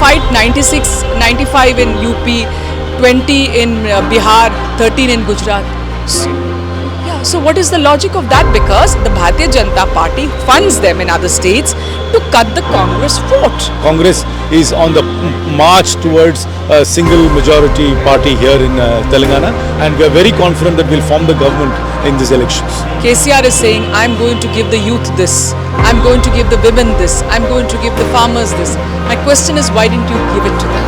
fight 96, 95 in UP, 20 in Bihar, 13 in Gujarat. So what is the logic of that? Because the Bharatiya Janata Party funds them in other states to cut the Congress vote. Congress is on the march towards a single majority party here in Telangana, and we are very confident that we'll form the government in these elections. KCR is saying, I'm going to give the youth this, I'm going to give the women this, I'm going to give the farmers this. My question is, why didn't you give it to them?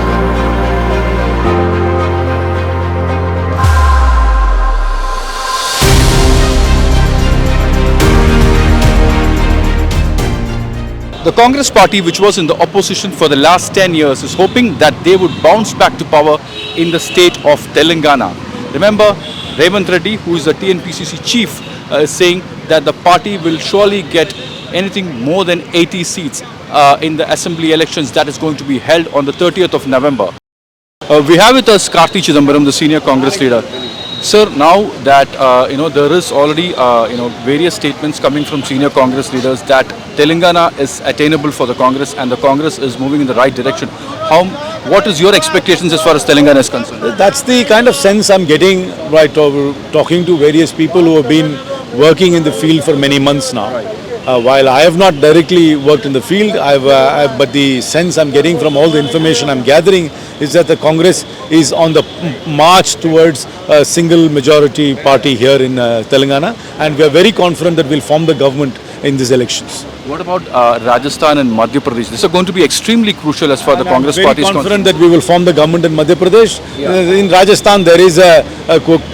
The Congress party, which was in the opposition for the last 10 years, is hoping that they would bounce back to power in the state of Telangana. Remember, Revanth Reddy, who is the TNPCC chief, is saying that the party will surely get anything more than 80 seats in the assembly elections that is going to be held on the 30th of November. We have with us Karthi Chidambaram, the senior Congress leader. Sir, now that there is already various statements coming from senior Congress leaders that Telangana is attainable for the Congress and the Congress is moving in the right direction. What is your expectations as far as Telangana is concerned? That's the kind of sense I'm getting right talking to various people who have been working in the field for many months now. While I have not directly worked in the field, but the sense I'm getting from all the information I'm gathering is that the Congress is on the march towards a single majority party here in Telangana, and we are very confident that we'll form the government in these elections. What about Rajasthan and Madhya Pradesh? These are going to be extremely crucial as far as the Congress party is concerned. I'm very confident that we will form the government in Madhya Pradesh. In Rajasthan, there is a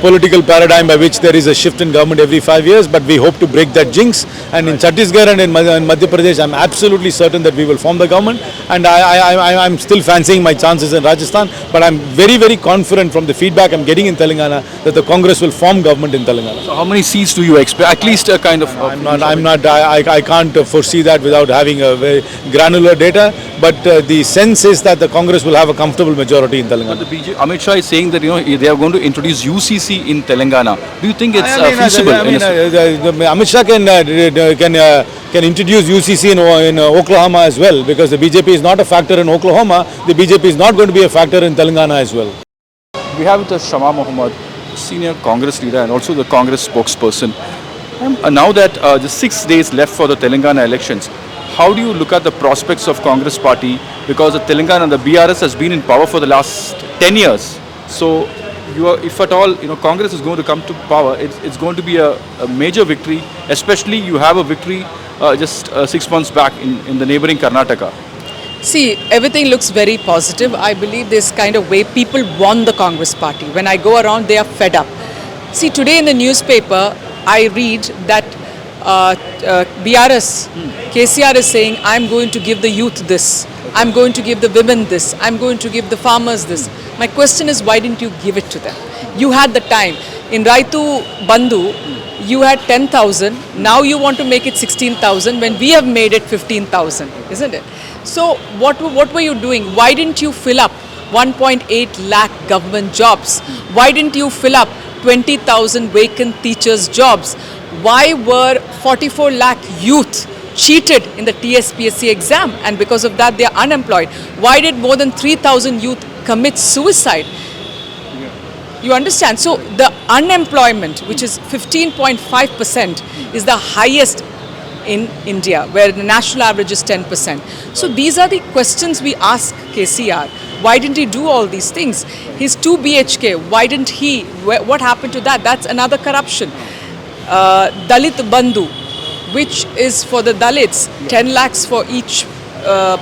political paradigm by which there is a shift in government every 5 years, but we hope to break that jinx. And in Chhattisgarh and in Madhya Pradesh, I'm absolutely certain that we will form the government. And I'm still fancying my chances in Rajasthan, but I'm very, very confident from the feedback I'm getting in Telangana that the Congress will form government in Telangana. So how many seats do you expect? At least a kind of... I can't foresee that without having a very granular data, but the sense is that the Congress will have a comfortable majority in Telangana. But the Amit Shah is saying that they are going to introduce UCC in Telangana. Do you think it's feasible? Amit Shah can introduce UCC in Oklahoma as well, because the BJP is not a factor in Oklahoma. The BJP is not going to be a factor in Telangana as well. We have with us Shama Mohammed, senior Congress leader and also the Congress spokesperson. Now that just 6 days left for the Telangana elections, how do you look at the prospects of Congress party? Because the Telangana, the BRS has been in power for the last 10 years. So if at all Congress is going to come to power, it's going to be a major victory. Especially you have a victory just 6 months back in the neighboring Karnataka. See, everything looks very positive. I believe this kind of way people want the Congress party. When I go around, they are fed up. See, today in the newspaper, I read that BRS, KCR is saying, I'm going to give the youth this, I'm going to give the women this, I'm going to give the farmers this. My question is, why didn't you give it to them? You had the time. In Raitu Bandhu, you had 10,000, now you want to make it 16,000 when we have made it 15,000, isn't it? So what were you doing? Why didn't you fill up 1.8 lakh government jobs? Why didn't you fill up 20,000 vacant teachers' jobs? Why were 44 lakh youth cheated in the TSPSC exam, and because of that they are unemployed? Why did more than 3,000 youth commit suicide? You understand? So the unemployment, which is 15.5%, is the highest in India, where the national average is 10%. So these are the questions we ask KCR. Why didn't he do all these things? His 2 BHK, why didn't he? What happened to that? That's another corruption. Dalit Bandhu, which is for the Dalits, 10 lakhs for each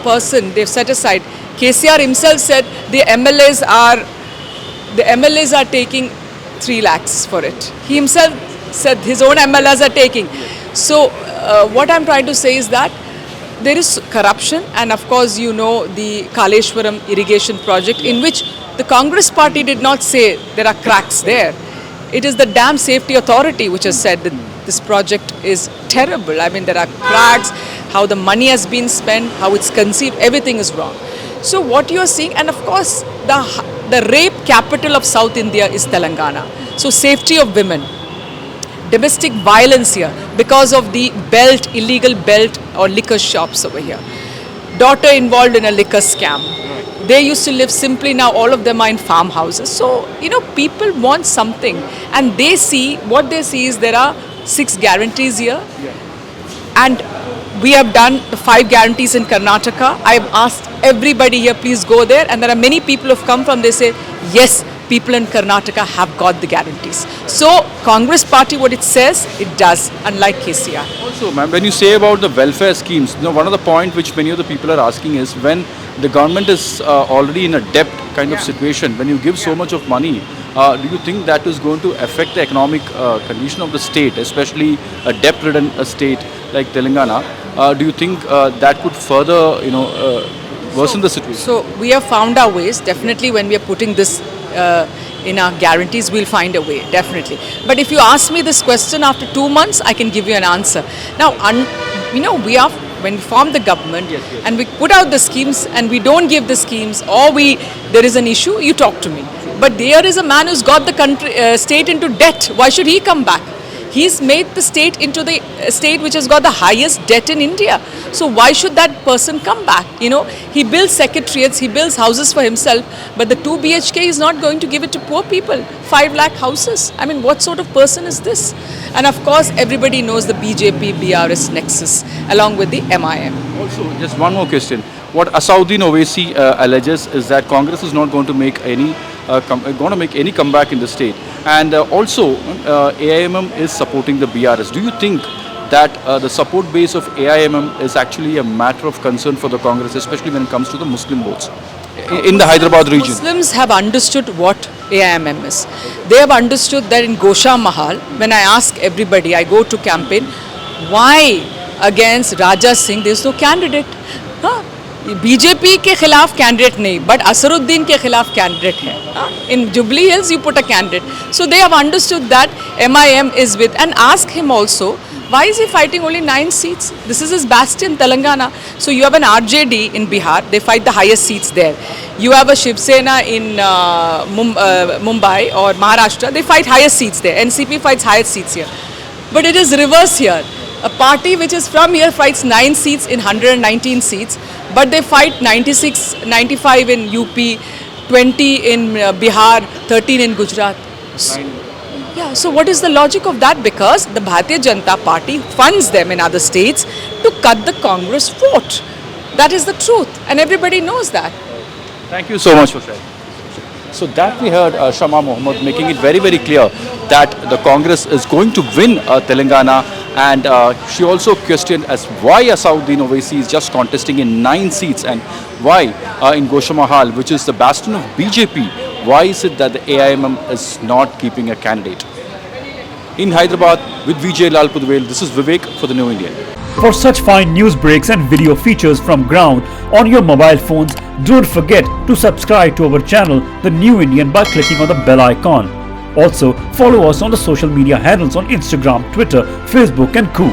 person they've set aside. KCR himself said the MLAs are taking 3 lakhs for it. He himself said his own MLAs are taking. So what I'm trying to say is that there is corruption, and of course the Kaleshwaram irrigation project, in which the Congress party did not say there are cracks there. It is the Dam Safety Authority which has said that this project is terrible. I mean, there are cracks, how the money has been spent, how it's conceived, everything is wrong. So what you are seeing, and of course the rape capital of South India is Telangana. So safety of women, domestic violence here because of the illegal belt or liquor shops over here. Daughter involved in a liquor scam. They used to live simply, now all of them are in farmhouses. So, people want something, and what they see is there are 6 guarantees here. And we have done the 5 guarantees in Karnataka. I have asked everybody here, please go there. And there are many people who have come from, they say, yes, people in Karnataka have got the guarantees. So, Congress party, what it says, it does, unlike KCR. Also, ma'am, when you say about the welfare schemes, one of the points which many of the people are asking is when the government is already in a debt kind of situation, when you give so much of money, do you think that is going to affect the economic condition of the state, especially a debt-ridden state like Telangana? Do you think that could further, worsen the situation? So, we have found our ways. Definitely, when we are putting this in our guarantees, we'll find a way, definitely. But if you ask me this question after 2 months, I can give you an answer. Now, when we form the government and we put out the schemes and we don't give the schemes, or there is an issue, you talk to me. But there is a man who's got the state into debt. Why should he come back? He's made the state into the state which has got the highest debt in India. So why should that person come back? He builds secretariats, he builds houses for himself, but the 2 BHK is not going to give it to poor people. 5 lakh houses. I mean, what sort of person is this? And of course, everybody knows the BJP, BRS nexus, along with the MIM. Also, just one more question. What Asauddin Owaisi alleges is that Congress is not going to make any comeback in the state, and also AIMIM is supporting the BRS. Do you think that the support base of AIMIM is actually a matter of concern for the Congress, especially when it comes to the Muslim votes in the Hyderabad region? Muslims have understood what AIMIM is. They have understood that in Gosha Mahal, when I ask everybody, I go to campaign, why against Raja Singh there is no candidate? BJP के खिलाफ candidate नहीं, but Asaruddin के खिलाफ candidate है. In Jubilee Hills you put a candidate. So they have understood that MIM is with, and ask him also, why is he fighting only 9 seats? This is his bastion, Telangana. So you have an RJD in Bihar, they fight the highest seats there. You have a Shiv Sena in Mumbai or Maharashtra, they fight highest seats there. NCP fights highest seats here. But it is reverse here. A party which is from here fights 9 seats in 119 seats, but they fight 96, 95 in UP, 20 in Bihar, 13 in Gujarat. Yeah, so what is the logic of that? Because the Bharatiya Janata Party funds them in other states to cut the Congress vote. That is the truth, and everybody knows that. Thank you so much for sharing. So that we heard Shama Mohammed making it very, very clear that the Congress is going to win Telangana, and she also questioned as why Asauddin Owaisi is just contesting in 9 seats, and why in Gosha Mahal, which is the bastion of BJP, why is it that the AIMIM is not keeping a candidate? In Hyderabad with Vijay Lal Pudvel, this is Vivek for the New Indian. For such fine news breaks and video features from ground on your mobile phones, don't forget to subscribe to our channel, The New Indian, by clicking on the bell icon. Also, follow us on the social media handles on Instagram, Twitter, Facebook and Co.